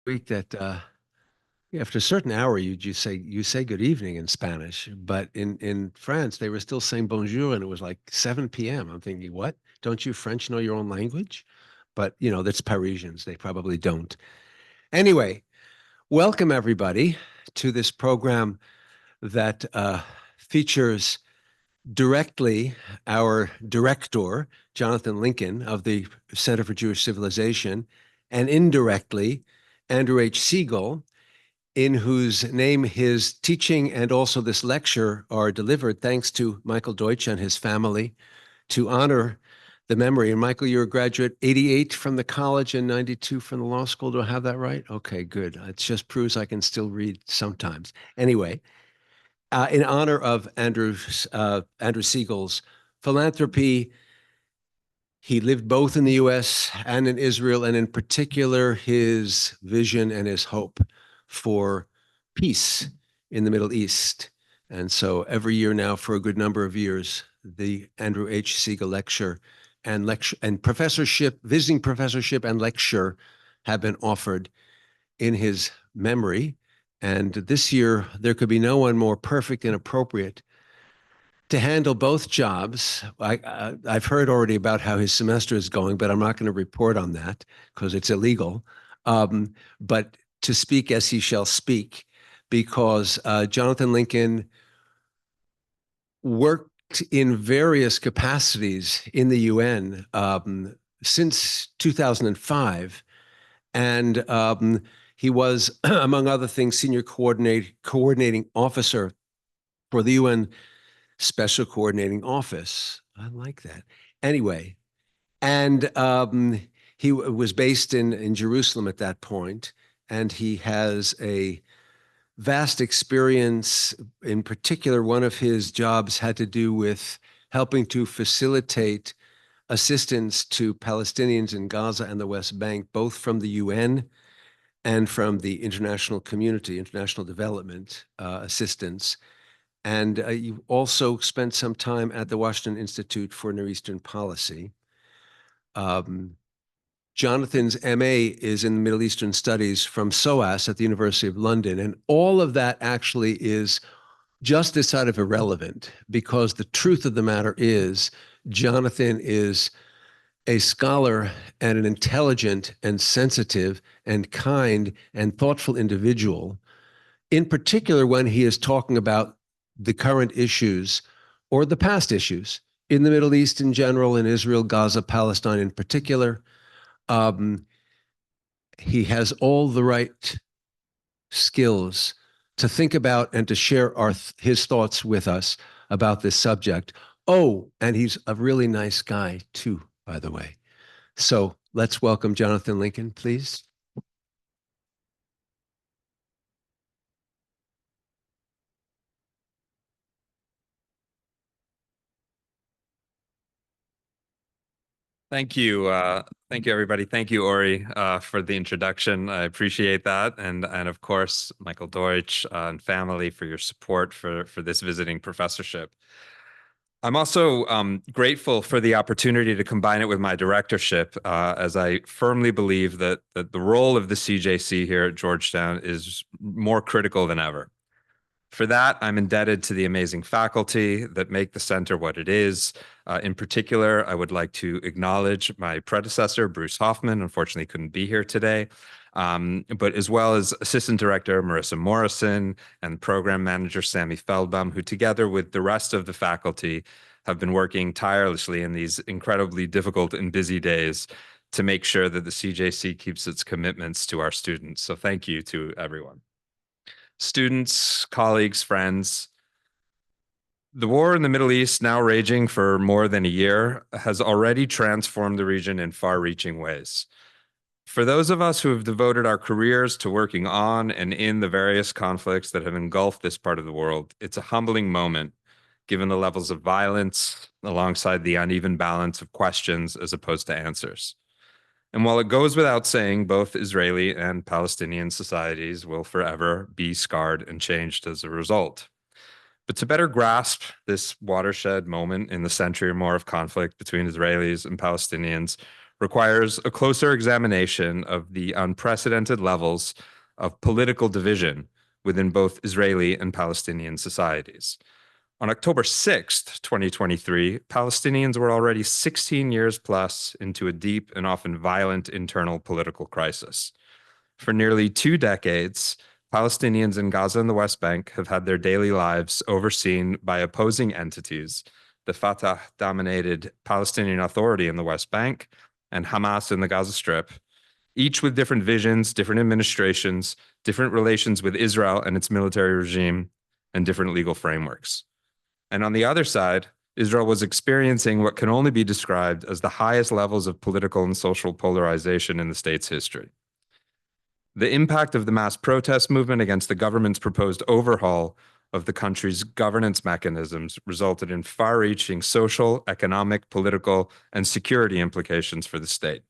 Week that after a certain hour you say good evening in Spanish, but in France they were still saying bonjour, and it was like 7 p.m. I'm thinking, what? Don't you French know your own language? But that's Parisians. They probably don't. Anyway, welcome everybody to this program that features directly our director, Jonathan Lincoln of the Center for Jewish Civilization, and indirectly Andrew H. Siegal, in whose name his teaching and also this lecture are delivered, thanks to Michael Deutsch and his family, to honor the memory. And Michael, you're a graduate 88 from the college and 92 from the law school. Do I have that right? Okay, good. It just proves I can still read sometimes. Anyway, in honor of Andrew Siegel's philanthropy, he lived both in the US and in Israel, and in particular, his vision and his hope for peace in the Middle East. And so every year now, for a good number of years, the Andrew H. Siegel lecture and professorship, visiting professorship and lecture have been offered in his memory. And this year, there could be no one more perfect and appropriate to handle both jobs. I've heard already about how his semester is going, but I'm not going to report on that because it's illegal. But to speak as he shall speak, because Jonathan Lincoln worked in various capacities in the UN since 2005. And he was, among other things, senior coordinating officer for the UN Special Coordinating Office. I like that. Anyway, and he was based in Jerusalem at that point, and he has a vast experience. In particular, one of his jobs had to do with helping to facilitate assistance to Palestinians in Gaza and the West Bank, both from the UN and from the international community, international development assistance. And you also spent some time at the Washington Institute for Near Eastern Policy. Jonathan's MA is in Middle Eastern Studies from SOAS at the University of London. And all of that actually is just this side of irrelevant, because the truth of the matter is Jonathan is a scholar and an intelligent and sensitive and kind and thoughtful individual, in particular when he is talking about the current issues or the past issues in the Middle East in general, in Israel, Gaza, Palestine in particular. He has all the right skills to think about and to share his thoughts with us about this subject. Oh, and he's a really nice guy too, by the way. So let's welcome Jonathan Lincoln, please. Thank you. Thank you, everybody. Thank you, Ori, for the introduction. I appreciate that. And of course, Michael Deutsch and family for your support for this visiting professorship. I'm also grateful for the opportunity to combine it with my directorship, as I firmly believe that the role of the CJC here at Georgetown is more critical than ever. For that, I'm indebted to the amazing faculty that make the center what it is. In particular, I would like to acknowledge my predecessor, Bruce Hoffman, unfortunately couldn't be here today, but as well as Assistant Director Marissa Morrison and Program Manager Sammy Feldbaum, who together with the rest of the faculty have been working tirelessly in these incredibly difficult and busy days to make sure that the CJC keeps its commitments to our students. So thank you to everyone. Students, colleagues, friends, the war in the Middle East, now raging for more than a year, has already transformed the region in far-reaching ways. For those of us who have devoted our careers to working on and in the various conflicts that have engulfed this part of the world, it's a humbling moment, given the levels of violence alongside the uneven balance of questions as opposed to answers. And while it goes without saying, both Israeli and Palestinian societies will forever be scarred and changed as a result. But to better grasp this watershed moment in the century or more of conflict between Israelis and Palestinians, requires a closer examination of the unprecedented levels of political division within both Israeli and Palestinian societies. On October 6th, 2023, Palestinians were already 16 years plus into a deep and often violent internal political crisis. For nearly 2 decades, Palestinians in Gaza and the West Bank have had their daily lives overseen by opposing entities, the Fatah dominated Palestinian Authority in the West Bank and Hamas in the Gaza Strip, each with different visions, different administrations, different relations with Israel and its military regime, and different legal frameworks. And on the other side, Israel was experiencing what can only be described as the highest levels of political and social polarization in the state's history. The impact of the mass protest movement against the government's proposed overhaul of the country's governance mechanisms resulted in far-reaching social, economic, political, and security implications for the state.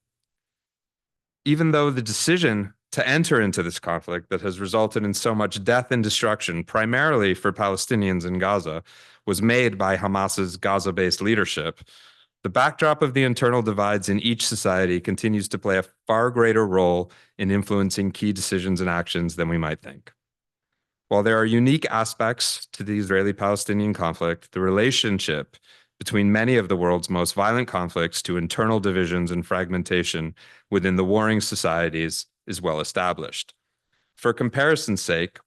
Even though the decision to enter into this conflict that has resulted in so much death and destruction, primarily for Palestinians in Gaza, was made by Hamas's Gaza-based leadership, the backdrop of the internal divides in each society continues to play a far greater role in influencing key decisions and actions than we might think. While there are unique aspects to the Israeli-Palestinian conflict, the relationship between many of the world's most violent conflicts to internal divisions and fragmentation within the warring societies is well established. For comparison's sake,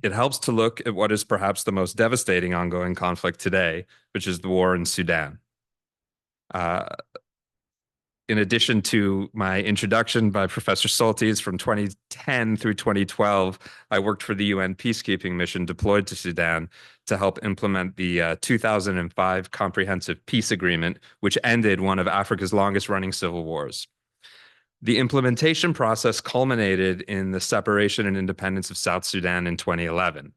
it helps to look at what is perhaps the most devastating ongoing conflict today, which is the war in Sudan. In addition to my introduction by Professor Soltis from 2010 through 2012, I worked for the UN peacekeeping mission deployed to Sudan to help implement the 2005 Comprehensive Peace Agreement, which ended one of Africa's longest-running civil wars. The implementation process culminated in the separation and independence of South Sudan in 2011.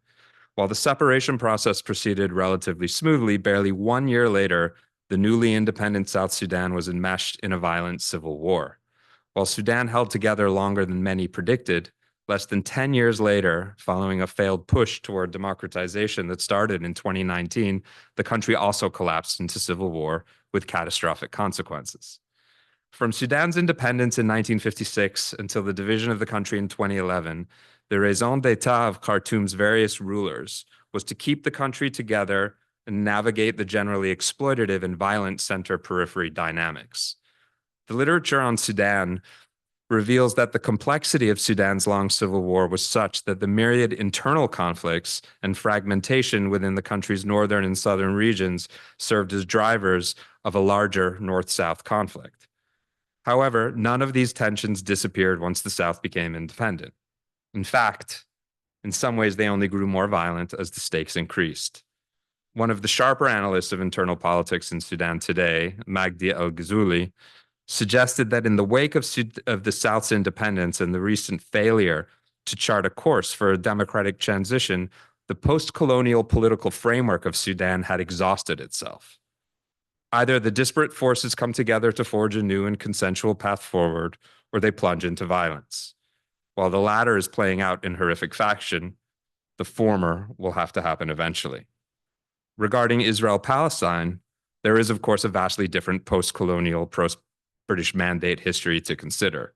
While the separation process proceeded relatively smoothly, barely 1 year later, the newly independent South Sudan was enmeshed in a violent civil war. While Sudan held together longer than many predicted, less than 10 years later, following a failed push toward democratization that started in 2019, the country also collapsed into civil war with catastrophic consequences. From Sudan's independence in 1956 until the division of the country in 2011, the raison d'etat of Khartoum's various rulers was to keep the country together and navigate the generally exploitative and violent center-periphery dynamics. The literature on Sudan reveals that the complexity of Sudan's long civil war was such that the myriad internal conflicts and fragmentation within the country's northern and southern regions served as drivers of a larger north-south conflict. However, none of these tensions disappeared once the South became independent. In fact, in some ways, they only grew more violent as the stakes increased. One of the sharper analysts of internal politics in Sudan today, Magdi El-Ghazouli, suggested that in the wake of the South's independence and the recent failure to chart a course for a democratic transition, the post-colonial political framework of Sudan had exhausted itself. Either the disparate forces come together to forge a new and consensual path forward, or they plunge into violence. While the latter is playing out in horrific fashion, the former will have to happen eventually. Regarding Israel-Palestine, there is, of course, a vastly different post-colonial, British mandate history to consider.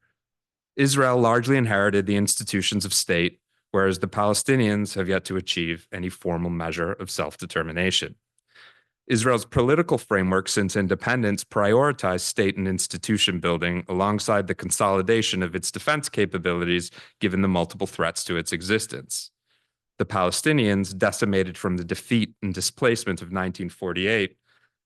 Israel largely inherited the institutions of state, whereas the Palestinians have yet to achieve any formal measure of self-determination. Israel's political framework since independence prioritized state and institution building alongside the consolidation of its defense capabilities given the multiple threats to its existence. The Palestinians, decimated from the defeat and displacement of 1948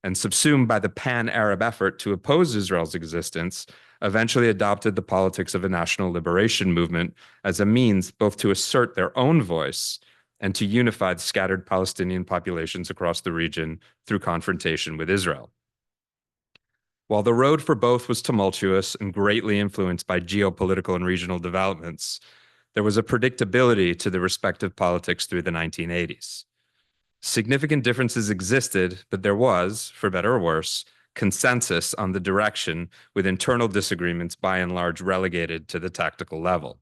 and subsumed by the pan-Arab effort to oppose Israel's existence, eventually adopted the politics of a national liberation movement as a means both to assert their own voice and to unify the scattered Palestinian populations across the region through confrontation with Israel. While the road for both was tumultuous and greatly influenced by geopolitical and regional developments, there was a predictability to the respective politics through the 1980s. Significant differences existed, but there was, for better or worse, consensus on the direction, with internal disagreements by and large relegated to the tactical level.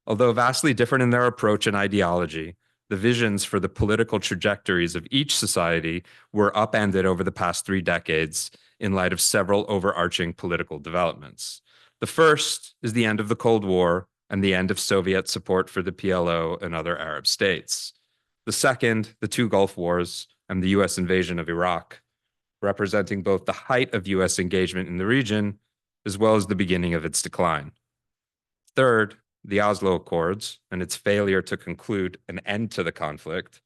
Although vastly different in their approach and ideology, the visions for the political trajectories of each society were upended over the past 3 decades in light of several overarching political developments. The first is the end of the Cold War and the end of Soviet support for the PLO and other Arab states. The second, the two Gulf Wars and the US invasion of Iraq, representing both the height of US engagement in the region as well as the beginning of its decline. Third, the Oslo Accords and its failure to conclude an end to the conflict.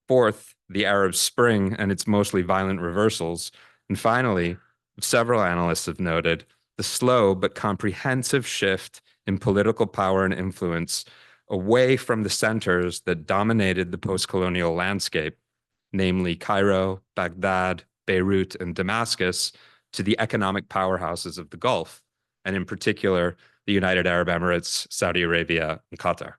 Fourth, the Arab Spring and its mostly violent reversals. And finally, several analysts have noted the slow but comprehensive shift in political power and influence away from the centers that dominated the post-colonial landscape, namely Cairo, Baghdad, Beirut, and Damascus, to the economic powerhouses of the Gulf, and in particular, the United Arab Emirates, Saudi Arabia, and Qatar.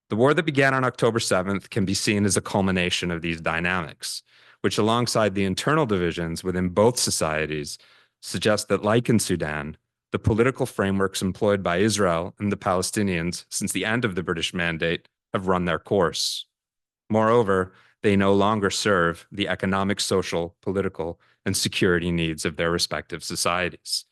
The war that began on October 7th can be seen as a culmination of these dynamics, which, alongside the internal divisions within both societies, suggest that, like in Sudan, the political frameworks employed by Israel and the Palestinians since the end of the British Mandate have run their course. Moreover, they no longer serve the economic, social, political, and security needs of their respective societies.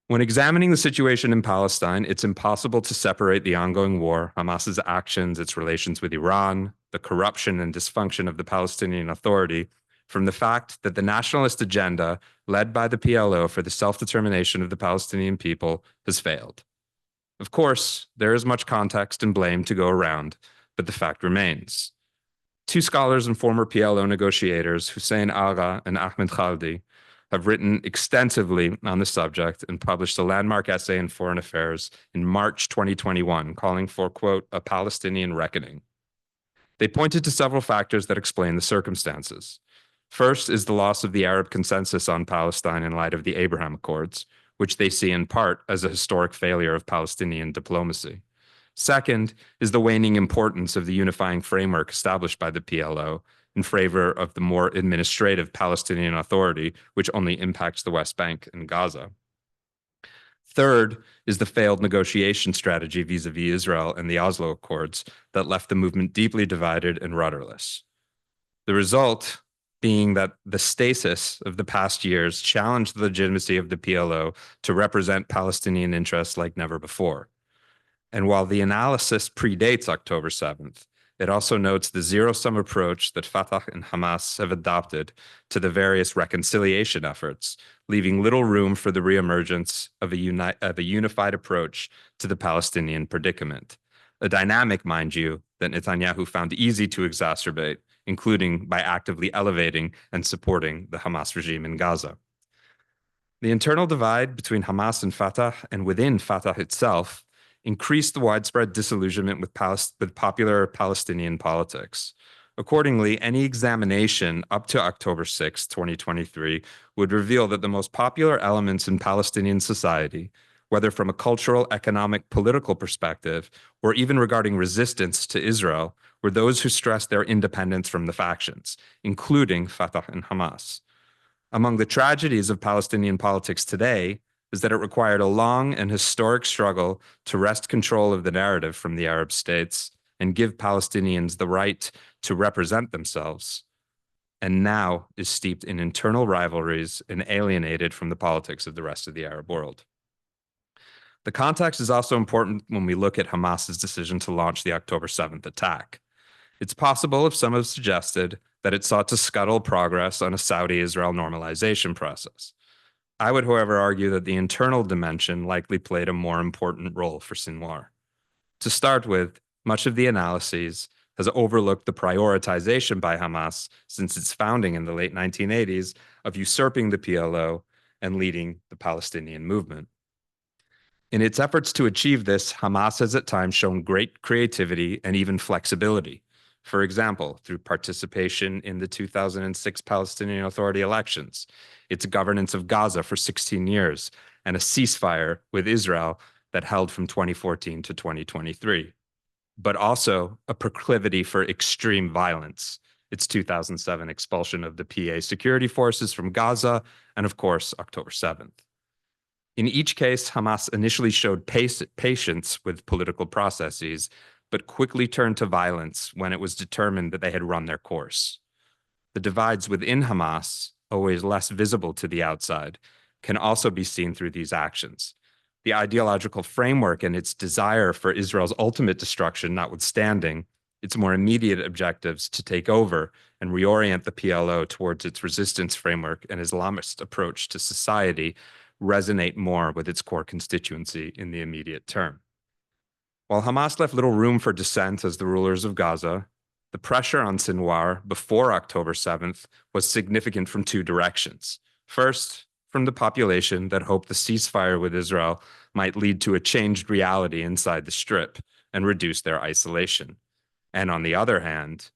When examining the situation in Palestine, it's impossible to separate the ongoing war, Hamas's actions, its relations with Iran, the corruption and dysfunction of the Palestinian Authority, from the fact that the nationalist agenda led by the PLO for the self-determination of the Palestinian people has failed. Of course, there is much context and blame to go around, but the fact remains. Two scholars and former PLO negotiators, Hussein Agha and Ahmed Khaldi, have written extensively on the subject and published a landmark essay in Foreign Affairs in March 2021, calling for, quote, a Palestinian reckoning. They pointed to several factors that explain the circumstances. First is the loss of the Arab consensus on Palestine in light of the Abraham Accords, which they see in part as a historic failure of Palestinian diplomacy. Second is the waning importance of the unifying framework established by the PLO in favor of the more administrative Palestinian Authority, which only impacts the West Bank and Gaza. Third is the failed negotiation strategy vis-a-vis Israel and the Oslo Accords that left the movement deeply divided and rudderless. The result being that the stasis of the past years challenged the legitimacy of the PLO to represent Palestinian interests like never before. And while the analysis predates October 7th, it also notes the zero-sum approach that Fatah and Hamas have adopted to the various reconciliation efforts, leaving little room for the reemergence of a unified approach to the Palestinian predicament. A dynamic, mind you, that Netanyahu found easy to exacerbate, including by actively elevating and supporting the Hamas regime in Gaza. The internal divide between Hamas and Fatah and within Fatah itself increased the widespread disillusionment with popular Palestinian politics. Accordingly, any examination up to October 6, 2023, would reveal that the most popular elements in Palestinian society, whether from a cultural, economic, political perspective, or even regarding resistance to Israel, were those who stressed their independence from the factions, including Fatah and Hamas. Among the tragedies of Palestinian politics today is that it required a long and historic struggle to wrest control of the narrative from the Arab states and give Palestinians the right to represent themselves, and now is steeped in internal rivalries and alienated from the politics of the rest of the Arab world. The context is also important when we look at Hamas's decision to launch the October 7th attack. It's possible, if some have suggested, that it sought to scuttle progress on a Saudi-Israel normalization process. I would, however, argue that the internal dimension likely played a more important role for Sinwar. To start with, much of the analyses has overlooked the prioritization by Hamas since its founding in the late 1980s of usurping the PLO and leading the Palestinian movement. In its efforts to achieve this, Hamas has at times shown great creativity and even flexibility. For example, through participation in the 2006 Palestinian Authority elections, its governance of Gaza for 16 years, and a ceasefire with Israel that held from 2014 to 2023. But also a proclivity for extreme violence, its 2007 expulsion of the PA security forces from Gaza, and of course, October 7th. In each case, Hamas initially showed patience with political processes, but quickly turned to violence when it was determined that they had run their course. The divides within Hamas, always less visible to the outside, can also be seen through these actions. The ideological framework and its desire for Israel's ultimate destruction notwithstanding, its more immediate objectives to take over and reorient the PLO towards its resistance framework and Islamist approach to society resonate more with its core constituency in the immediate term. While Hamas left little room for dissent as the rulers of Gaza, the pressure on Sinwar before October 7th was significant from two directions. First, from the population that hoped the ceasefire with Israel might lead to a changed reality inside the Strip and reduce their isolation. And on the other hand,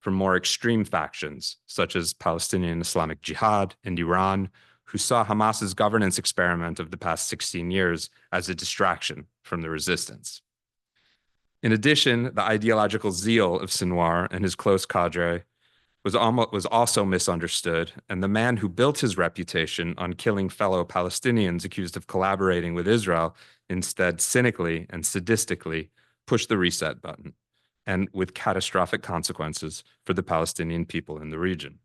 from more extreme factions, such as Palestinian Islamic Jihad and Iran, who saw Hamas's governance experiment of the past 16 years as a distraction from the resistance. In addition, the ideological zeal of Sinwar and his close cadre was also misunderstood, and the man who built his reputation on killing fellow Palestinians accused of collaborating with Israel instead cynically and sadistically pushed the reset button, and with catastrophic consequences for the Palestinian people in the region.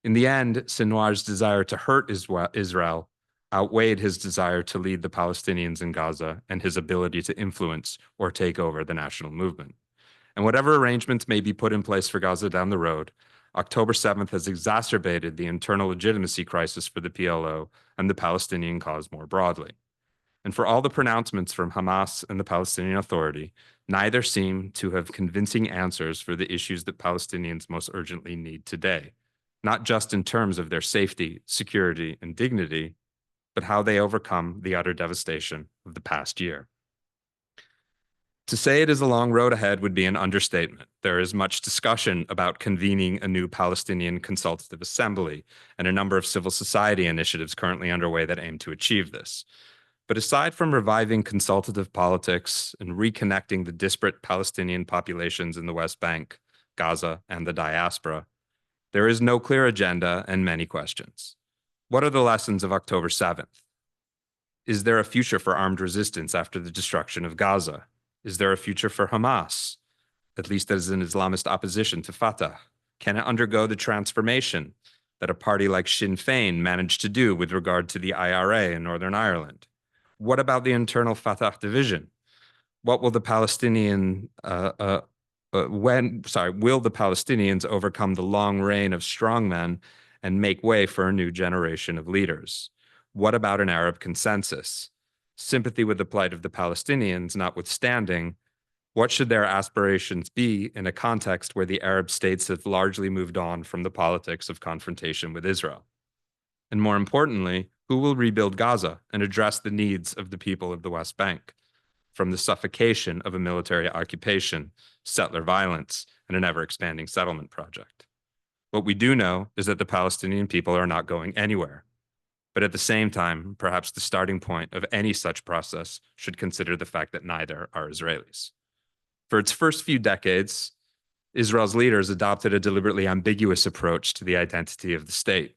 In the end, Sinwar's desire to hurt Israel outweighed his desire to lead the Palestinians in Gaza and his ability to influence or take over the national movement. And whatever arrangements may be put in place for Gaza down the road, October 7th has exacerbated the internal legitimacy crisis for the PLO and the Palestinian cause more broadly. And for all the pronouncements from Hamas and the Palestinian Authority, neither seem to have convincing answers for the issues that Palestinians most urgently need today, not just in terms of their safety, security, and dignity, but how they overcome the utter devastation of the past year. To say it is a long road ahead would be an understatement. There is much discussion about convening a new Palestinian Consultative Assembly and a number of civil society initiatives currently underway that aim to achieve this. But aside from reviving consultative politics and reconnecting the disparate Palestinian populations in the West Bank, Gaza, and the diaspora, there is no clear agenda and many questions. What are the lessons of October 7th? Is there a future for armed resistance after the destruction of Gaza? Is there a future for Hamas, at least as an Islamist opposition to Fatah? Can it undergo the transformation that a party like Sinn Féin managed to do with regard to the IRA in Northern Ireland? What about the internal Fatah division? What will the will the Palestinians overcome the long reign of strongmen and make way for a new generation of leaders? What about an Arab consensus? Sympathy with the plight of the Palestinians notwithstanding, what should their aspirations be in a context where the Arab states have largely moved on from the politics of confrontation with Israel? And more importantly, who will rebuild Gaza and address the needs of the people of the West Bank from the suffocation of a military occupation, settler violence, and an ever-expanding settlement project? What we do know is that the Palestinian people are not going anywhere. But at the same time, perhaps the starting point of any such process should consider the fact that neither are Israelis. For its first few decades, Israel's leaders adopted a deliberately ambiguous approach to the identity of the state.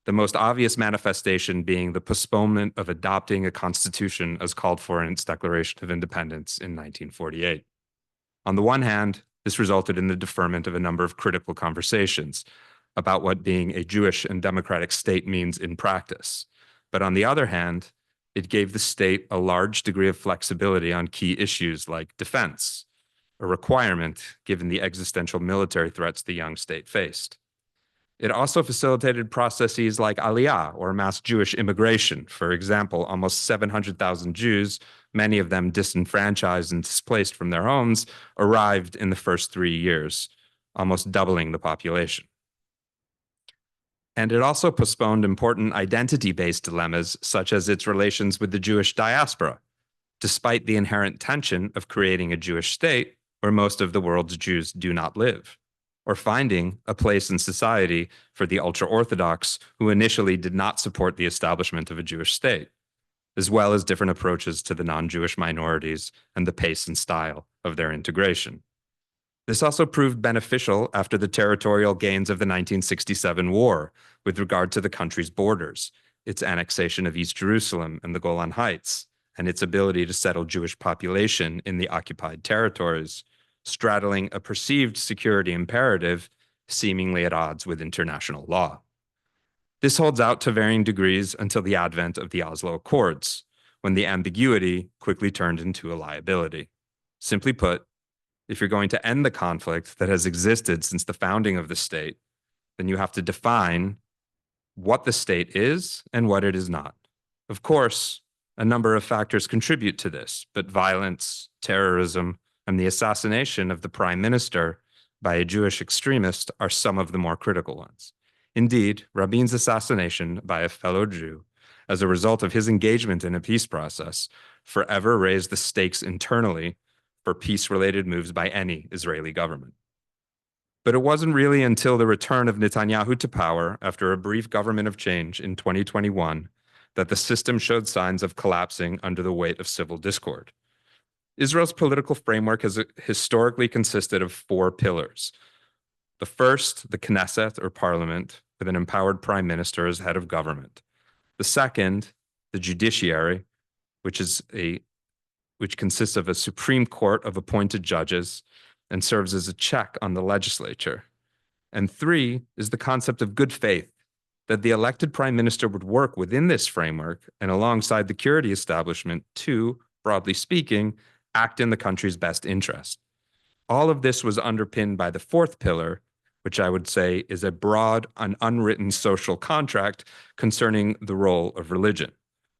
The most obvious manifestation being the postponement of adopting a constitution as called for in its Declaration of Independence in 1948. On the one hand, this resulted in the deferment of a number of critical conversations about what being a Jewish and democratic state means in practice. But on the other hand, it gave the state a large degree of flexibility on key issues like defense, a requirement given the existential military threats the young state faced. It also facilitated processes like Aliyah, or mass Jewish immigration. For example, almost 700,000 Jews, many of them disenfranchised and displaced from their homes, arrived in the first 3 years, almost doubling the population. And it also postponed important identity-based dilemmas, such as its relations with the Jewish diaspora, despite the inherent tension of creating a Jewish state where most of the world's Jews do not live, or finding a place in society for the ultra-Orthodox who initially did not support the establishment of a Jewish state, as well as different approaches to the non-Jewish minorities and the pace and style of their integration. This also proved beneficial after the territorial gains of the 1967 war with regard to the country's borders, its annexation of East Jerusalem and the Golan Heights, and its ability to settle Jewish population in the occupied territories, straddling a perceived security imperative seemingly at odds with international law. This holds out to varying degrees until the advent of the Oslo Accords, when the ambiguity quickly turned into a liability. Simply put, if you're going to end the conflict that has existed since the founding of the state, then you have to define what the state is and what it is not. Of course, a number of factors contribute to this, but violence, terrorism, and the assassination of the prime minister by a Jewish extremist are some of the more critical ones. Indeed, Rabin's assassination by a fellow Jew, as a result of his engagement in a peace process, forever raised the stakes internally for peace-related moves by any Israeli government. But it wasn't really until the return of Netanyahu to power after a brief government of change in 2021 that the system showed signs of collapsing under the weight of civil discord. Israel's political framework has historically consisted of four pillars. The first, the Knesset, or parliament, with an empowered prime minister as head of government. The second, the judiciary, which consists of a Supreme Court of appointed judges and serves as a check on the legislature. And three is the concept of good faith, that the elected prime minister would work within this framework and alongside the security establishment to, broadly speaking, act in the country's best interest. All of this was underpinned by the fourth pillar, which I would say is a broad and unwritten social contract concerning the role of religion.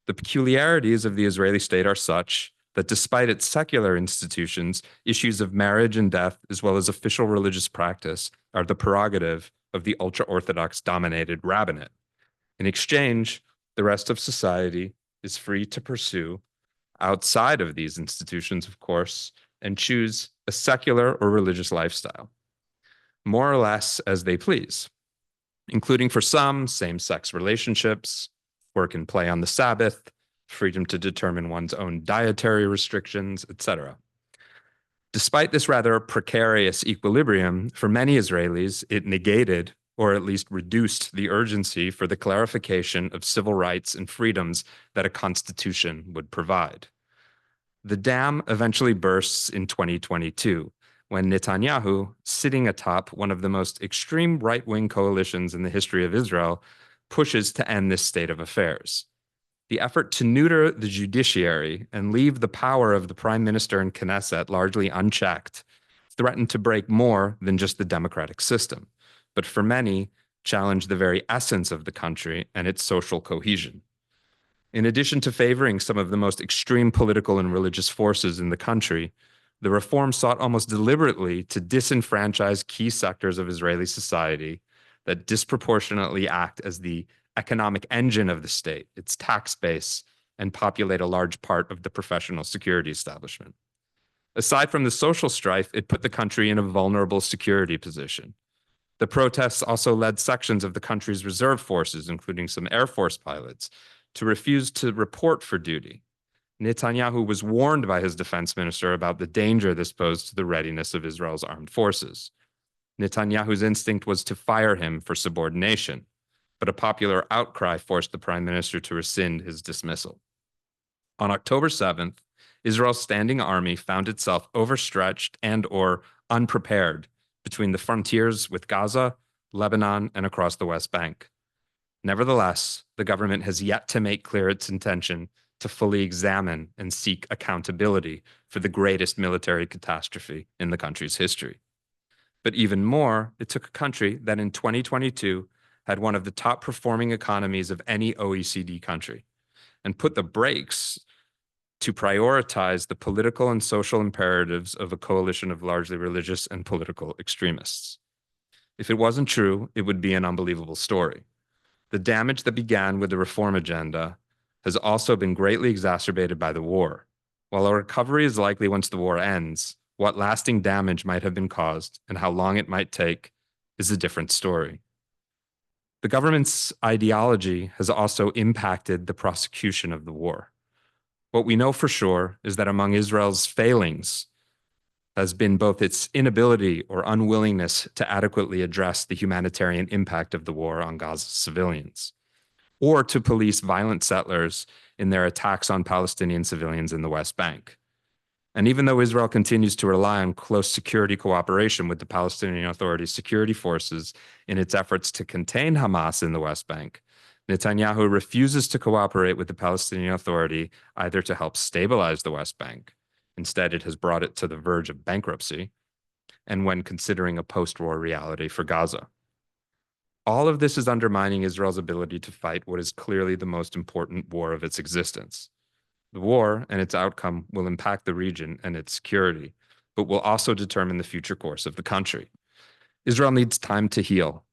The peculiarities of the Israeli state are such that despite its secular institutions, issues of marriage and death, as well as official religious practice, are the prerogative of the ultra-Orthodox dominated rabbinate. In exchange, the rest of society is free to pursue, outside of these institutions, of course, and choose a secular or religious lifestyle, more or less as they please, including for some same-sex relationships, work and play on the Sabbath, freedom to determine one's own dietary restrictions, etc. Despite this rather precarious equilibrium, for many Israelis, it negated or at least reduced the urgency for the clarification of civil rights and freedoms that a constitution would provide. The dam eventually bursts in 2022, when Netanyahu, sitting atop one of the most extreme right-wing coalitions in the history of Israel, pushes to end this state of affairs. The effort to neuter the judiciary and leave the power of the prime minister and Knesset largely unchecked threatened to break more than just the democratic system, but for many, challenged the very essence of the country and its social cohesion. In addition to favoring some of the most extreme political and religious forces in the country, the reform sought almost deliberately to disenfranchise key sectors of Israeli society that disproportionately act as the economic engine of the state, its tax base, and populate a large part of the professional security establishment. Aside from the social strife, it put the country in a vulnerable security position. The protests also led sections of the country's reserve forces, including some Air Force pilots, to refuse to report for duty. Netanyahu was warned by his defense minister about the danger this posed to the readiness of Israel's armed forces. Netanyahu's instinct was to fire him for subordination, but a popular outcry forced the prime minister to rescind his dismissal. On October 7th, Israel's standing army found itself overstretched and or unprepared between the frontiers with Gaza, Lebanon, and across the West Bank. Nevertheless, the government has yet to make clear its intention to fully examine and seek accountability for the greatest military catastrophe in the country's history. But even more, it took a country that in 2022 had one of the top performing economies of any OECD country and put the brakes to prioritize the political and social imperatives of a coalition of largely religious and political extremists. If it wasn't true, it would be an unbelievable story. The damage that began with the reform agenda has also been greatly exacerbated by the war. While a recovery is likely once the war ends, what lasting damage might have been caused and how long it might take is a different story. The government's ideology has also impacted the prosecution of the war. What we know for sure is that among Israel's failings has been both its inability or unwillingness to adequately address the humanitarian impact of the war on Gaza's civilians, or to police violent settlers in their attacks on Palestinian civilians in the West Bank. And even though Israel continues to rely on close security cooperation with the Palestinian Authority's security forces in its efforts to contain Hamas in the West Bank, Netanyahu refuses to cooperate with the Palestinian Authority either to help stabilize the West Bank. Instead, it has brought it to the verge of bankruptcy, and when considering a post-war reality for Gaza. All of this is undermining Israel's ability to fight what is clearly the most important war of its existence. The war and its outcome will impact the region and its security, but will also determine the future course of the country. Israel needs time to heal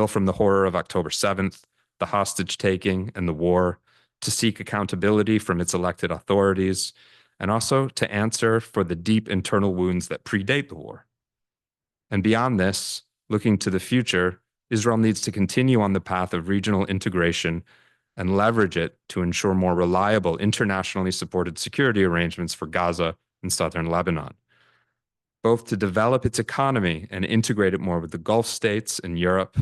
from the horror of October 7th, the hostage taking, and the war, to seek accountability from its elected authorities, and also to answer for the deep internal wounds that predate the war. And beyond this, looking to the future, Israel needs to continue on the path of regional integration and leverage it to ensure more reliable, internationally supported security arrangements for Gaza and southern Lebanon, both to develop its economy and integrate it more with the Gulf states and Europe,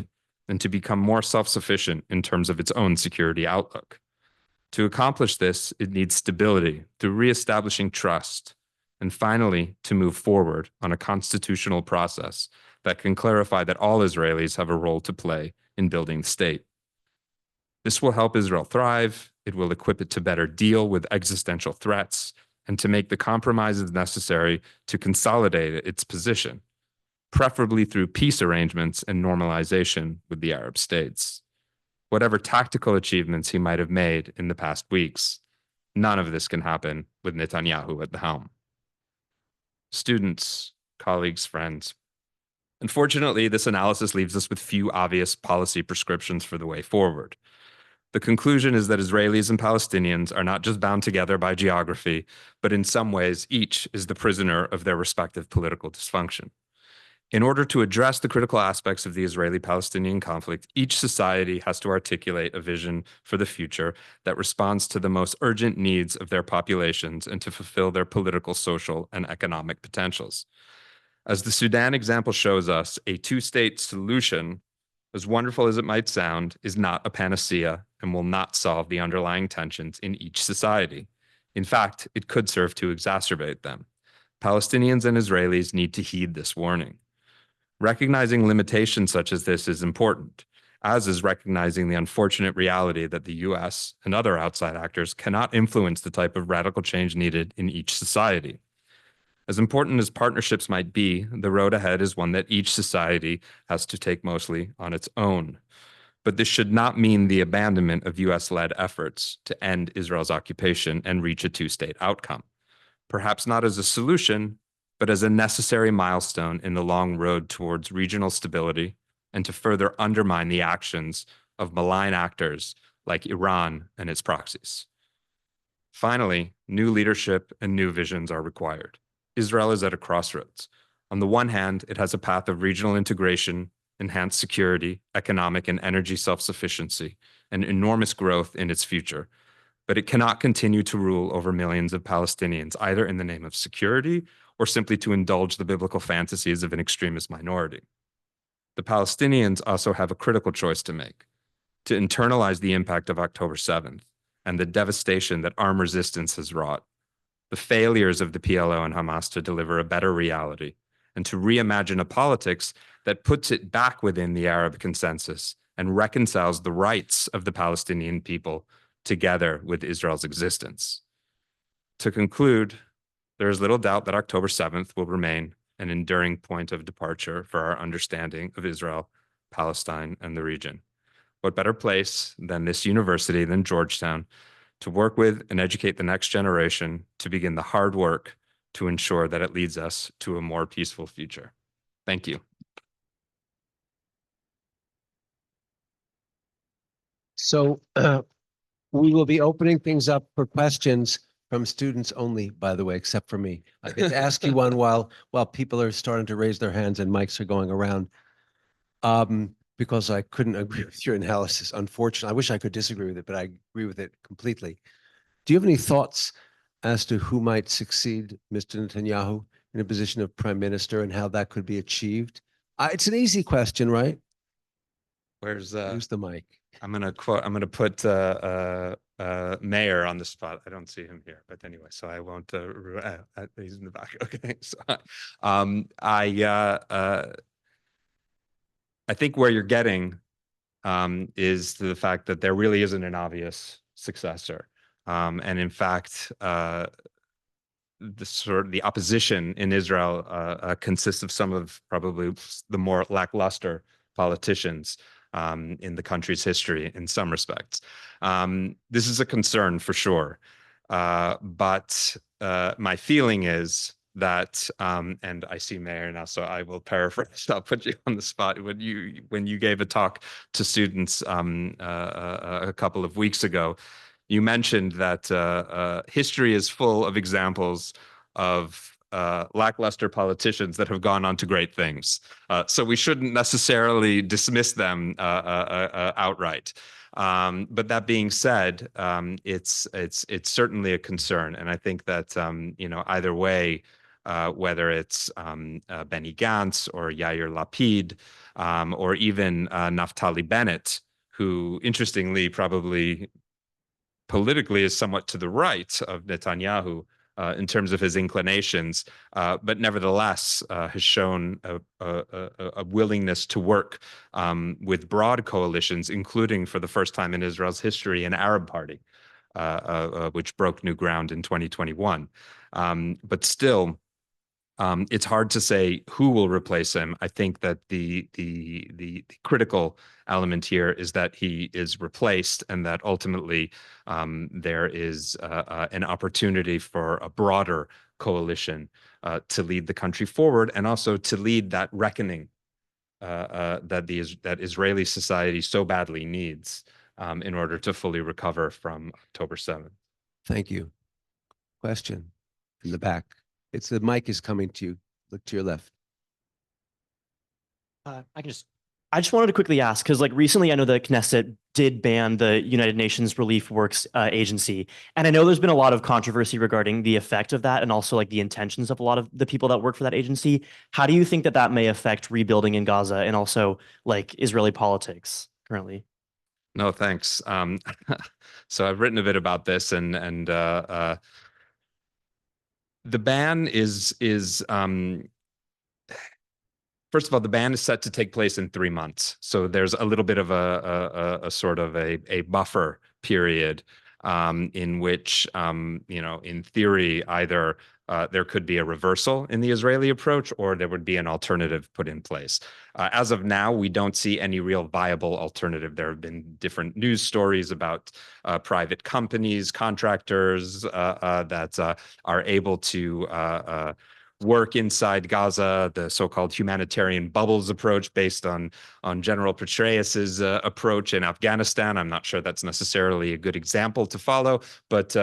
and to become more self-sufficient in terms of its own security outlook. To accomplish this, it needs stability through reestablishing trust, and finally, to move forward on a constitutional process that can clarify that all Israelis have a role to play in building the state. This will help Israel thrive, it will equip it to better deal with existential threats, and to make the compromises necessary to consolidate its position, preferably through peace arrangements and normalization with the Arab states. Whatever tactical achievements he might have made in the past weeks, none of this can happen with Netanyahu at the helm. Students, colleagues, friends. Unfortunately, this analysis leaves us with few obvious policy prescriptions for the way forward. The conclusion is that Israelis and Palestinians are not just bound together by geography, but in some ways, each is the prisoner of their respective political dysfunction. In order to address the critical aspects of the Israeli-Palestinian conflict, each society has to articulate a vision for the future that responds to the most urgent needs of their populations and to fulfill their political, social, and economic potentials. As the Sudan example shows us, a two-state solution, as wonderful as it might sound, is not a panacea and will not solve the underlying tensions in each society. In fact, it could serve to exacerbate them. Palestinians and Israelis need to heed this warning. Recognizing limitations such as this is important, as is recognizing the unfortunate reality that the US and other outside actors cannot influence the type of radical change needed in each society. As important as partnerships might be, the road ahead is one that each society has to take mostly on its own. But this should not mean the abandonment of US-led efforts to end Israel's occupation and reach a two-state outcome. Perhaps not as a solution, but as a necessary milestone in the long road towards regional stability and to further undermine the actions of malign actors like Iran and its proxies. Finally, new leadership and new visions are required. Israel is at a crossroads. On the one hand, it has a path of regional integration, enhanced security, economic and energy self-sufficiency, and enormous growth in its future. But it cannot continue to rule over millions of Palestinians, either in the name of security or simply to indulge the biblical fantasies of an extremist minority. The Palestinians also have a critical choice to make: to internalize the impact of October 7th and the devastation that armed resistance has wrought, the failures of the PLO and Hamas to deliver a better reality, and to reimagine a politics that puts it back within the Arab consensus and reconciles the rights of the Palestinian people together with Israel's existence. To conclude, there is little doubt that October 7th will remain an enduring point of departure for our understanding of Israel, Palestine, and the region. What better place than this university, than Georgetown, to work with and educate the next generation to begin the hard work to ensure that it leads us to a more peaceful future. Thank you. So we will be opening things up for questions from students only, by the way, except for me. I get to ask you one while people are starting to raise their hands and mics are going around. Because I couldn't agree with your analysis, unfortunately. I wish I could disagree with it, but I agree with it completely. Do you have any thoughts as to who might succeed Mr. Netanyahu in a position of prime minister and how that could be achieved? It's an easy question, right? Where's Use the mic. I'm gonna put Mayor on the spot. I don't see him here, but anyway, so I won't. He's in the back. Okay, so I think where you're getting is the fact that there really isn't an obvious successor. And in fact, the opposition in Israel consists of some of probably the more lackluster politicians in the country's history in some respects. This is a concern for sure. But my feeling is that, and I see Mayor now, so I will paraphrase. I'll put you on the spot. When you gave a talk to students a couple of weeks ago, you mentioned that history is full of examples of lackluster politicians that have gone on to great things. So we shouldn't necessarily dismiss them outright. But that being said, it's certainly a concern, and I think that either way, whether it's Benny Gantz or Yair Lapid, or even Naftali Bennett, who interestingly probably politically is somewhat to the right of Netanyahu in terms of his inclinations, but nevertheless has shown a willingness to work with broad coalitions, including for the first time in Israel's history, an Arab party, which broke new ground in 2021. But still, it's hard to say who will replace him. I think that the critical element here is that he is replaced, and that ultimately there is an opportunity for a broader coalition to lead the country forward, and also to lead that reckoning that Israeli society so badly needs in order to fully recover from October 7th. Thank you. Question in the back. The mic is coming to you. Look to your left. I just wanted to quickly ask, because like recently I know the Knesset did ban the United Nations Relief Works Agency. And I know there's been a lot of controversy regarding the effect of that and also like the intentions of a lot of the people that work for that agency. How do you think that that may affect rebuilding in Gaza and also like Israeli politics currently? No, thanks. So I've written a bit about this, and the ban is first of all, the ban is set to take place in 3 months. So there's a little bit of a sort of a buffer period in which, in theory, either there could be a reversal in the Israeli approach, or there would be an alternative put in place. As of now, we don't see any real viable alternative. There have been different news stories about private companies, contractors that are able to work inside Gaza, the so-called humanitarian bubbles approach based on General Petraeus's approach in Afghanistan. I'm not sure that's necessarily a good example to follow, but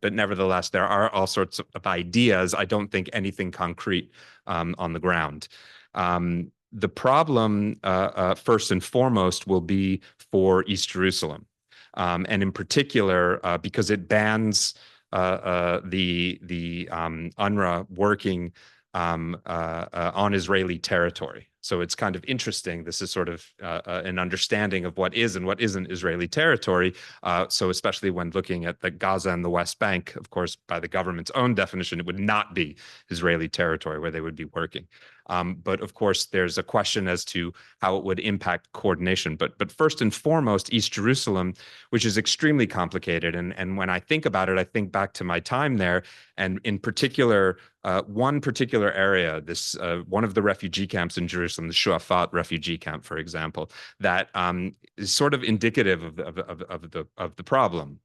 nevertheless, there are all sorts of ideas. I don't think anything concrete on the ground. The problem, first and foremost, will be for East Jerusalem, and in particular because it bans the UNRWA working on Israeli territory. So it's kind of interesting. This is sort of an understanding of what is and what isn't Israeli territory. So especially when looking at the Gaza and the West Bank, of course, by the government's own definition, it would not be Israeli territory where they would be working. But of course, there's a question as to how it would impact coordination. But first and foremost, East Jerusalem, which is extremely complicated. And when I think about it, I think back to my time there, and in particular, one particular area, this one of the refugee camps in Jerusalem, the Shuafat refugee camp, for example, that is sort of indicative of the problem.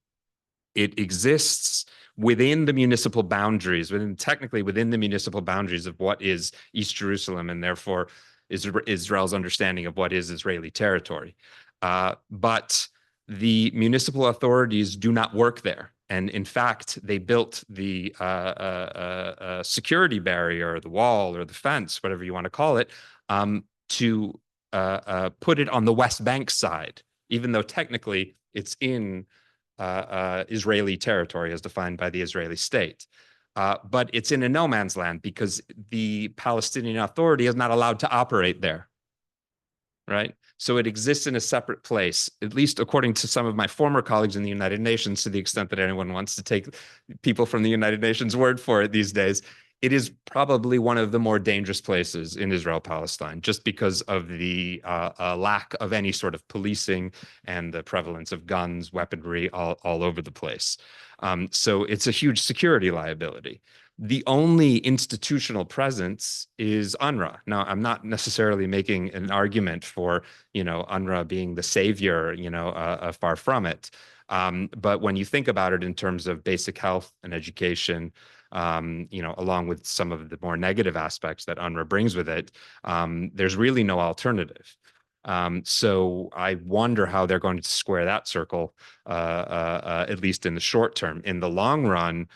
It exists within the municipal boundaries, technically within the municipal boundaries of what is East Jerusalem, and therefore Israel's understanding of what is Israeli territory. But the municipal authorities do not work there. And in fact, they built the security barrier, the wall or the fence, whatever you want to call it, to put it on the West Bank side, even though technically it's in Israeli territory as defined by the Israeli state. But it's in a no man's land because the Palestinian Authority is not allowed to operate there, right? So it exists in a separate place, at least according to some of my former colleagues in the United Nations, to the extent that anyone wants to take people from the United Nations word for it these days. it is probably one of the more dangerous places in Israel-Palestine, just because of the lack of any sort of policing and the prevalence of guns, weaponry all over the place. So it's a huge security liability. The only institutional presence is UNRWA. Now, I'm not necessarily making an argument for, UNRWA being the savior, far from it. But when you think about it in terms of basic health and education, along with some of the more negative aspects that UNRWA brings with it, there's really no alternative. So I wonder how they're going to square that circle, at least in the short term. In the long run,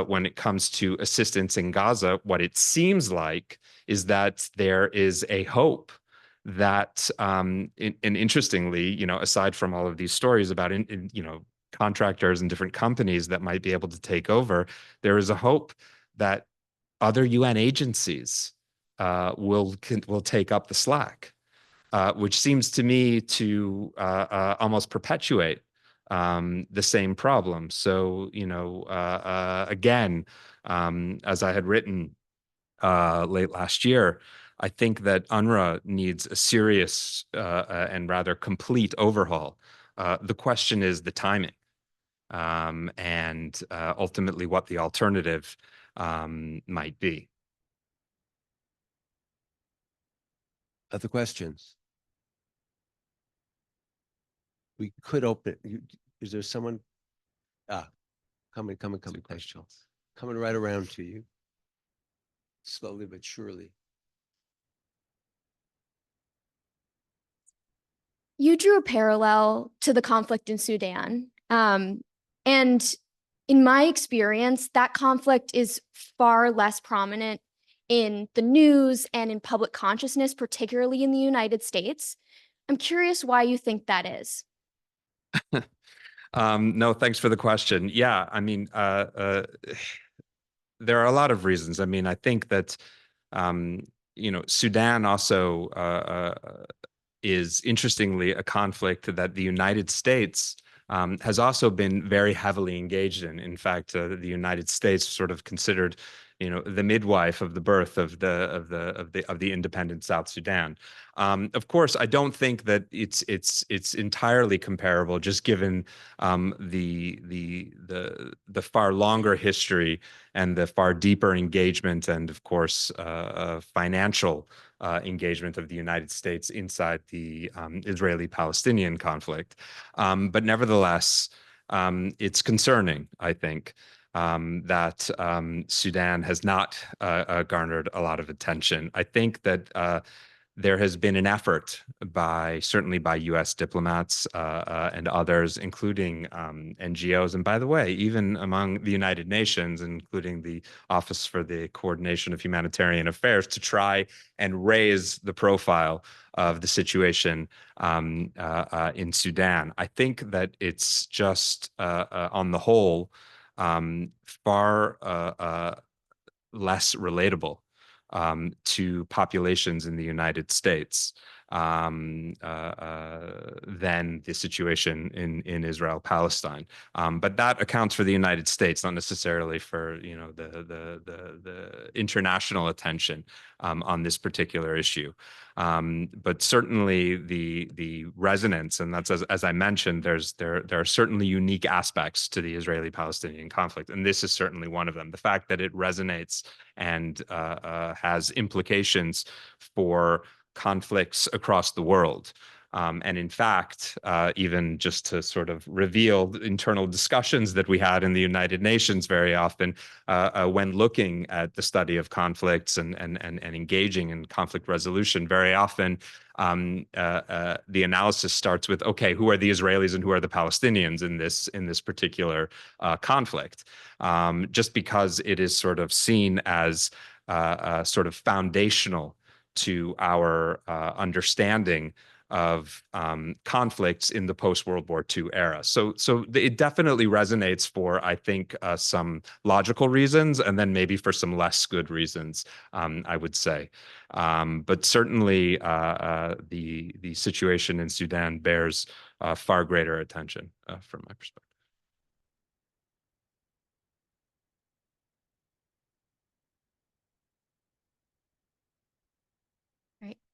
when it comes to assistance in Gaza, what it seems like is that there is a hope that, and interestingly, aside from all of these stories about, contractors and different companies that might be able to take over, there is a hope that other UN agencies will take up the slack, which seems to me to almost perpetuate the same problem. So, again, as I had written late last year, I think that UNRWA needs a serious and rather complete overhaul. The question is the timing, and ultimately what the alternative might be. Other questions? We could open. Is there someone? Coming. Questions coming right around to you, slowly but surely. You drew a parallel to the conflict in Sudan. And in my experience, that conflict is far less prominent in the news and in public consciousness, particularly in the United States. I'm curious why you think that is. No, thanks for the question. Yeah, I mean, there are a lot of reasons. I mean, I think that, Sudan also is interestingly a conflict that the United States has also been very heavily engaged in. In fact, the United States sort of considered, the midwife of the birth of the independent South Sudan. Of course, I don't think that it's entirely comparable, just given the far longer history and the far deeper engagement, and of course, financial engagement of the United States inside the Israeli-Palestinian conflict. But nevertheless, it's concerning, I think, that Sudan has not garnered a lot of attention. I think that there has been an effort certainly by U.S. diplomats and others, including NGOs, and by the way, even among the United Nations, including the Office for the Coordination of Humanitarian Affairs, to try and raise the profile of the situation in Sudan. I think that it's just, on the whole, far less relatable to populations in the United States than the situation in Israel-Palestine. But that accounts for the United States, not necessarily for the international attention on this particular issue. But certainly the resonance, and that's as I mentioned, there are certainly unique aspects to the Israeli-Palestinian conflict, and this is certainly one of them. The fact that it resonates and has implications for conflicts across the world. And in fact, even just to sort of reveal the internal discussions that we had in the United Nations very often when looking at the study of conflicts and engaging in conflict resolution, very often the analysis starts with, okay, who are the Israelis and who are the Palestinians in this particular conflict? Just because it is sort of seen as sort of foundational to our understanding of conflicts in the post-World War II era. So it definitely resonates for, I think, some logical reasons, and then maybe for some less good reasons, I would say. But certainly the situation in Sudan bears far greater attention from my perspective.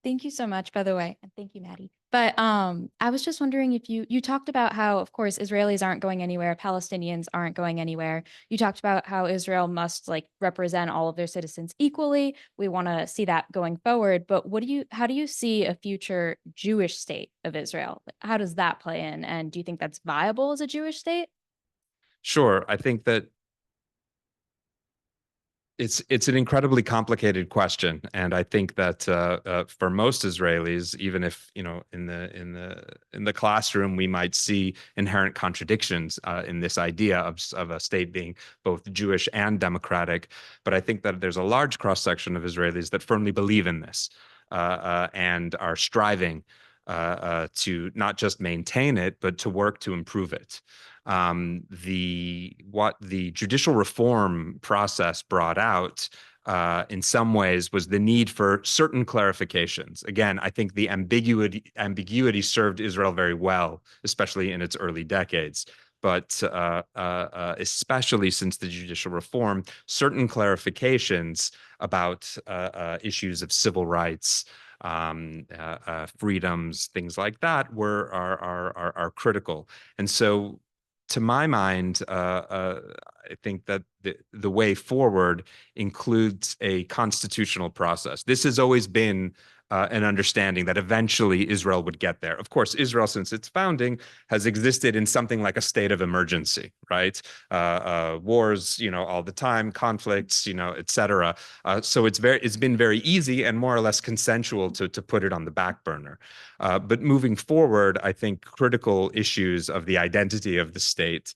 Thank you so much, by the way. And thank you, Maddie. But I was just wondering if you talked about how, of course, Israelis aren't going anywhere, Palestinians aren't going anywhere. You talked about how Israel must like represent all of their citizens equally. We want to see that going forward. But how do you see a future Jewish state of Israel? How does that play in? And do you think that's viable as a Jewish state? Sure. I think that it's an incredibly complicated question, and I think that for most Israelis, even if in the classroom we might see inherent contradictions in this idea of a state being both Jewish and democratic, but I think that there's a large cross section of Israelis that firmly believe in this and are striving to not just maintain it, but to work to improve it. What the judicial reform process brought out in some ways was the need for certain clarifications. Again, I think the ambiguity served Israel very well, especially in its early decades. But especially since the judicial reform, certain clarifications about issues of civil rights, freedoms, things like that are critical. And so, to my mind, I think that the way forward includes a constitutional process. This has always been an understanding that eventually Israel would get there. Of course, Israel, since its founding, has existed in something like a state of emergency, right? Wars, all the time, conflicts, et cetera. So it's been very easy and more or less consensual to put it on the back burner. But moving forward, I think critical issues of the identity of the state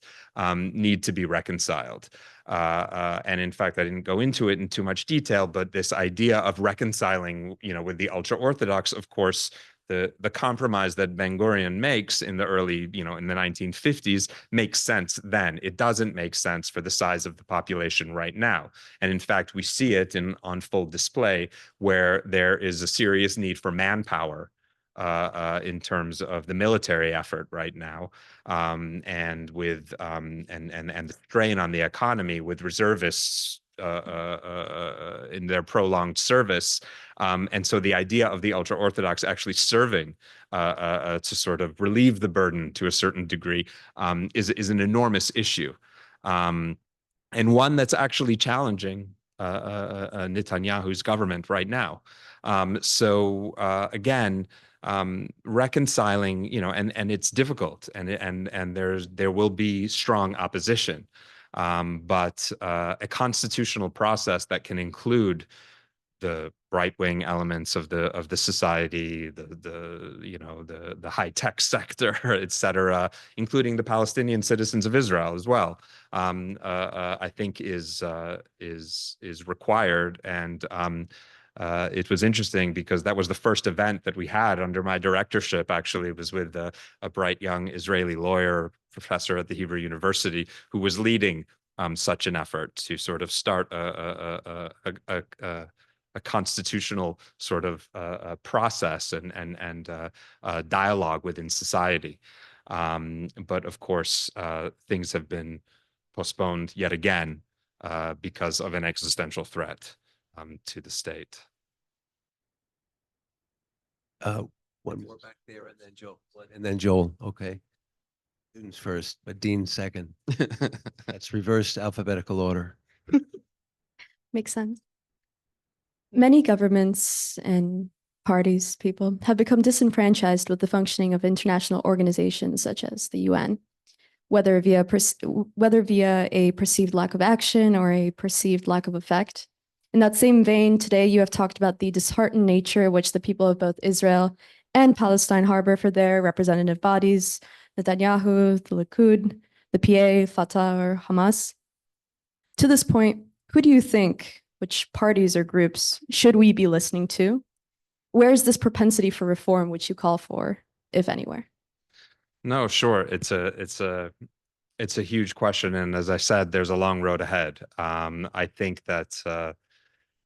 need to be reconciled. And in fact, I didn't go into it in too much detail, but this idea of reconciling, with the ultra-Orthodox, of course, the compromise that Ben-Gurion makes in the early, in the 1950s makes sense then. It doesn't make sense for the size of the population right now. And in fact, we see it on full display where there is a serious need for manpower in terms of the military effort right now, and with and the strain on the economy with reservists in their prolonged service, and so the idea of the ultra-Orthodox actually serving to sort of relieve the burden to a certain degree is an enormous issue, and one that's actually challenging Netanyahu's government right now. So again, reconciling, and it's difficult, and there will be strong opposition, but a constitutional process that can include the right-wing elements of the society, the high-tech sector, et cetera, including the Palestinian citizens of Israel as well, I think is required. And it was interesting because that was the first event that we had under my directorship. Actually, it was with a bright young Israeli lawyer, professor at the Hebrew University, who was leading such an effort to sort of start a constitutional sort of process and dialogue within society. But of course, things have been postponed yet again because of an existential threat to the state. One more back there, and then Joel. And then Joel. Okay. Students first, but Dean second. That's reversed alphabetical order. Makes sense. Many governments and parties, people have become disenfranchised with the functioning of international organizations such as the UN, whether via a perceived lack of action or a perceived lack of effect. In that same vein, today you have talked about the disheartened nature which the people of both Israel and Palestine harbor for their representative bodies, Netanyahu, the Likud, the PA, Fatah, or Hamas. To this point, who do you think, which parties or groups should we be listening to? Where is this propensity for reform which you call for, if anywhere? No, sure. It's a huge question, and as I said, there's a long road ahead. I think that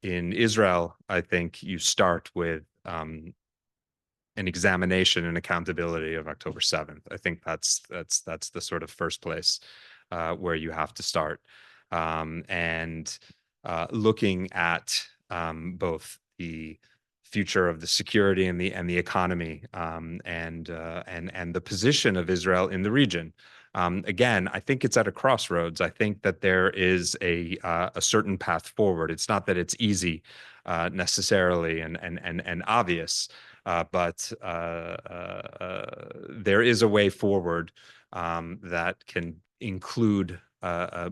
in Israel, I think you start with an examination and accountability of October 7th. I think that's the sort of first place where you have to start, and looking at both the future of the security and the economy, and the position of Israel in the region. Again, I think it's at a crossroads. I think that there is a certain path forward. It's not that it's easy necessarily and obvious, but there is a way forward that can include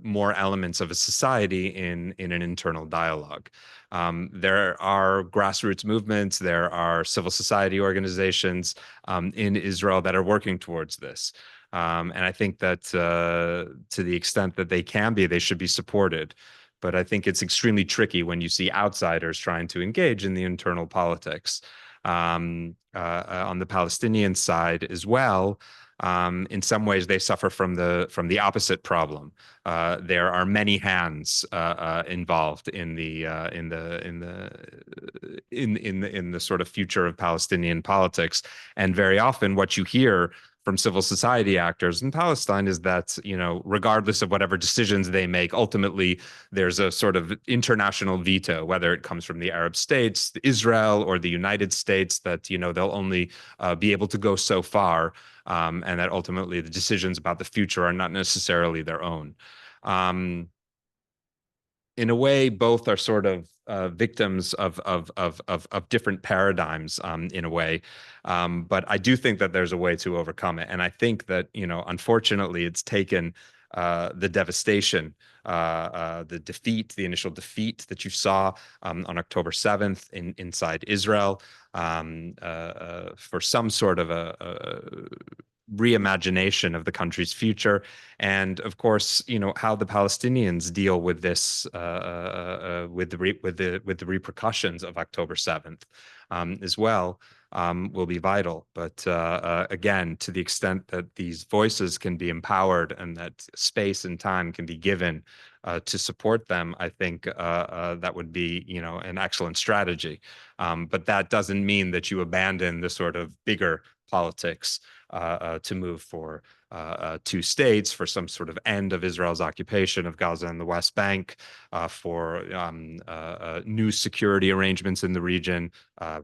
more elements of a society in an internal dialogue. There are grassroots movements, there are civil society organizations in Israel that are working towards this. And I think that to the extent that they can be, they should be supported. But I think it's extremely tricky when you see outsiders trying to engage in the internal politics. On the Palestinian side as well, in some ways they suffer from the opposite problem. There are many hands involved in the sort of future of Palestinian politics, and very often what you hear from civil society actors in Palestine is that, you know, regardless of whatever decisions they make, ultimately there's a sort of international veto, whether it comes from the Arab states, Israel, or the United States, that, you know, they'll only be able to go so far, and that ultimately the decisions about the future are not necessarily their own. In a way, both are sort of victims of different paradigms, in a way, but I do think that there's a way to overcome it, and I think that, you know, unfortunately, it's taken the devastation, the defeat, the initial defeat that you saw on October 7th inside Israel, for some sort of a reimagination of the country's future, and of course, you know, how the Palestinians deal with this, with the repercussions of October 7th, as well, will be vital. But again, to the extent that these voices can be empowered and that space and time can be given to support them, I think that would be, you know, an excellent strategy. But that doesn't mean that you abandon the sort of bigger politics to move for two states, for some sort of end of Israel's occupation of Gaza and the West Bank, for new security arrangements in the region,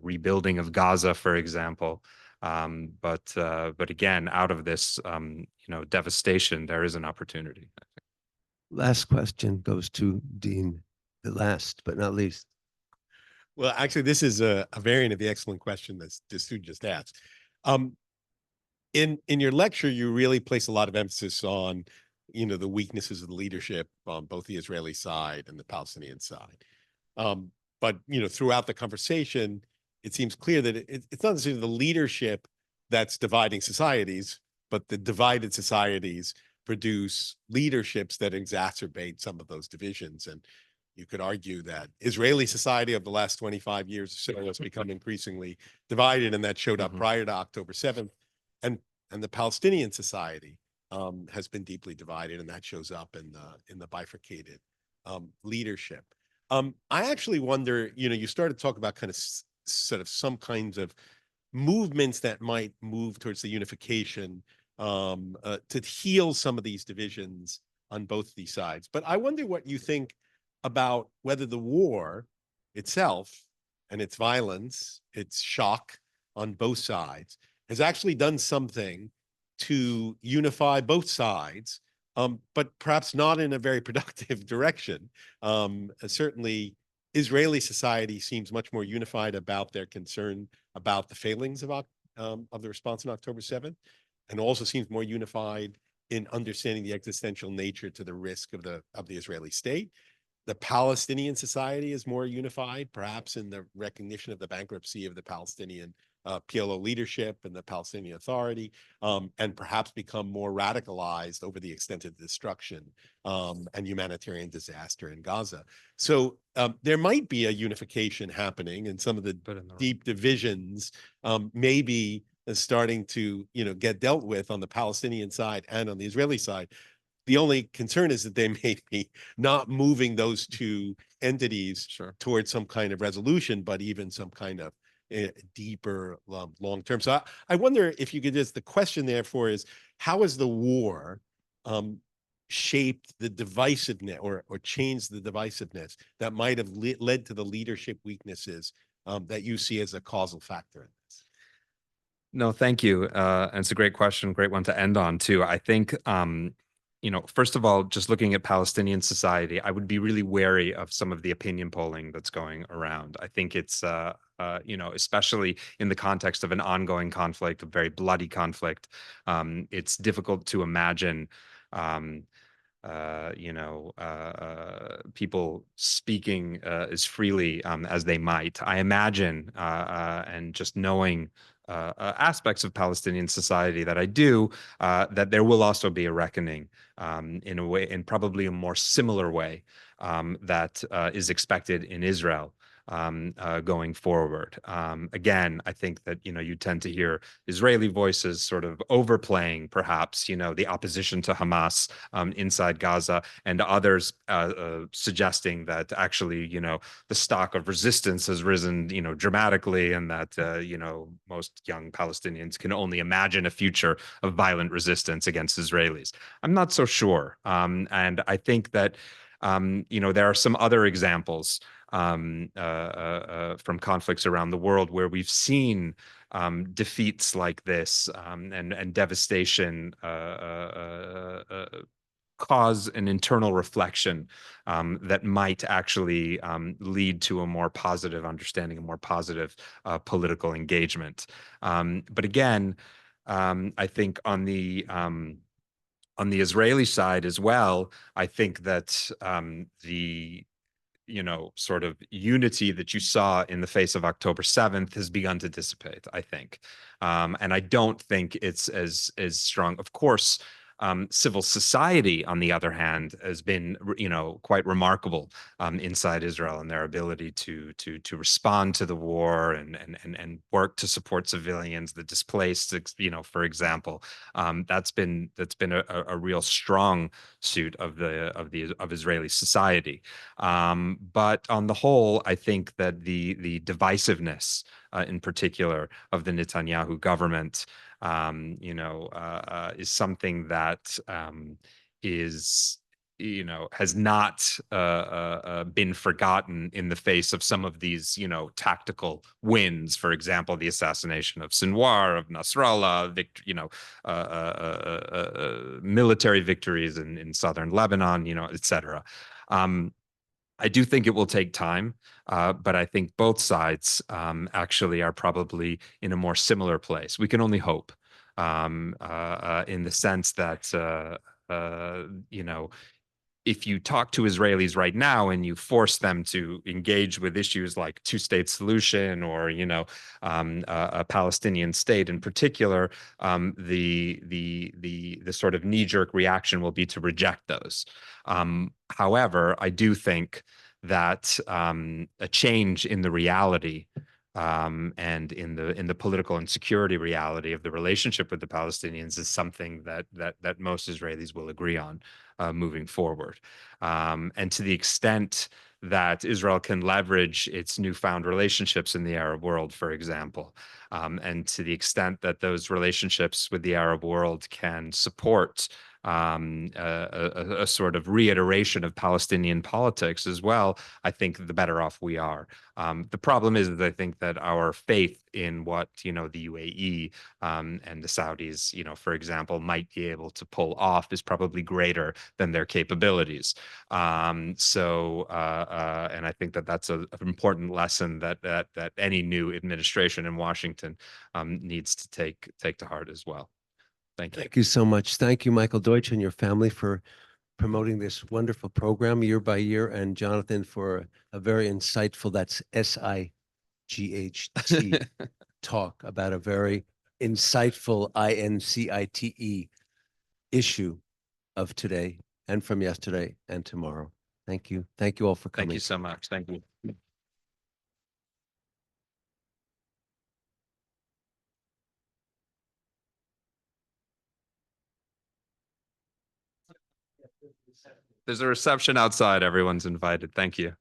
rebuilding of Gaza, for example. But again, out of this, you know, devastation, there is an opportunity. Last question goes to Dean, the last but not least. Well, actually, this is a variant of the excellent question that the student just asked. In your lecture, you really place a lot of emphasis on, you know, the weaknesses of the leadership on both the Israeli side and the Palestinian side. But, you know, throughout the conversation, it seems clear that it's not necessarily the leadership that's dividing societies, but the divided societies produce leaderships that exacerbate some of those divisions. And you could argue that Israeli society of the last 25 years or so has become increasingly divided, and that showed up prior to October 7th. And the Palestinian society has been deeply divided, and that shows up in the bifurcated leadership. I actually wonder, you know, you started to talk about kind of sort of some kinds of movements that might move towards the unification to heal some of these divisions on both these sides. But I wonder what you think about whether the war itself and its violence, its shock on both sides, has actually done something to unify both sides, but perhaps not in a very productive direction. Certainly, Israeli society seems much more unified about their concern about the failings of the response on October 7th, and also seems more unified in understanding the existential nature to the risk of the Israeli state. The Palestinian society is more unified, perhaps in the recognition of the bankruptcy of the Palestinian PLO leadership and the Palestinian Authority, and perhaps become more radicalized over the extent of the destruction and humanitarian disaster in Gaza. So there might be a unification happening, and some of the deep divisions maybe starting to, you know, get dealt with on the Palestinian side and on the Israeli side. The only concern is that they may be not moving those two entities towards some kind of resolution, but even some kind of deeper long term. So I wonder if you could just, the question therefore is, how has the war shaped the divisiveness or changed the divisiveness that might have led to the leadership weaknesses that you see as a causal factor in this? No, thank you. And it's a great question, great one to end on too. I think, first of all, just looking at Palestinian society, I would be really wary of some of the opinion polling that's going around. I think it's, especially in the context of an ongoing conflict, a very bloody conflict, it's difficult to imagine people speaking as freely as they might. I imagine, and just knowing aspects of Palestinian society that I do, that there will also be a reckoning in a way, in probably a more similar way that is expected in Israel going forward. Again, I think that, you tend to hear Israeli voices sort of overplaying perhaps, the opposition to Hamas inside Gaza, and others suggesting that actually, the stock of resistance has risen, dramatically, and that, most young Palestinians can only imagine a future of violent resistance against Israelis. I'm not so sure. And I think that, there are some other examples from conflicts around the world where we've seen defeats like this and devastation cause an internal reflection that might actually lead to a more positive understanding, a more positive political engagement. But again, I think on the Israeli side as well, I think that the sort of unity that you saw in the face of October 7th has begun to dissipate, I think. And I don't think it's as strong. Of course, civil society, on the other hand, has been, quite remarkable inside Israel, and their ability to respond to the war and work to support civilians, the displaced, for example. That's been a real strong suit of Israeli society. But on the whole, I think that the divisiveness, in particular, of the Netanyahu government, is something that is, has not been forgotten in the face of some of these, tactical wins. For example, the assassination of Sinwar, of Nasrallah, military victories in southern Lebanon, et cetera. I do think it will take time, but I think both sides actually are probably in a more similar place. We can only hope, in the sense that, if you talk to Israelis right now and you force them to engage with issues like two-state solution or, a Palestinian state in particular, the sort of knee-jerk reaction will be to reject those. However, I do think that a change in the reality and in the political and security reality of the relationship with the Palestinians is something that most Israelis will agree on moving forward. And to the extent that Israel can leverage its newfound relationships in the Arab world, for example, and to the extent that those relationships with the Arab world can support a sort of reiteration of Palestinian politics as well, I think the better off we are. The problem is that I think that our faith in what, the UAE and the Saudis, for example, might be able to pull off is probably greater than their capabilities. And I think that that's an important lesson that any new administration in Washington needs to take to heart as well. Thank you. Thank you so much. Thank you, Michael Deutsch, and your family for promoting this wonderful program year by year, and Jonathan for a very insightful, that's SIGHT talk about a very insightful INCITE issue of today and from yesterday and tomorrow. Thank you. Thank you all for coming. Thank you so much. Thank you. There's a reception outside. Everyone's invited. Thank you.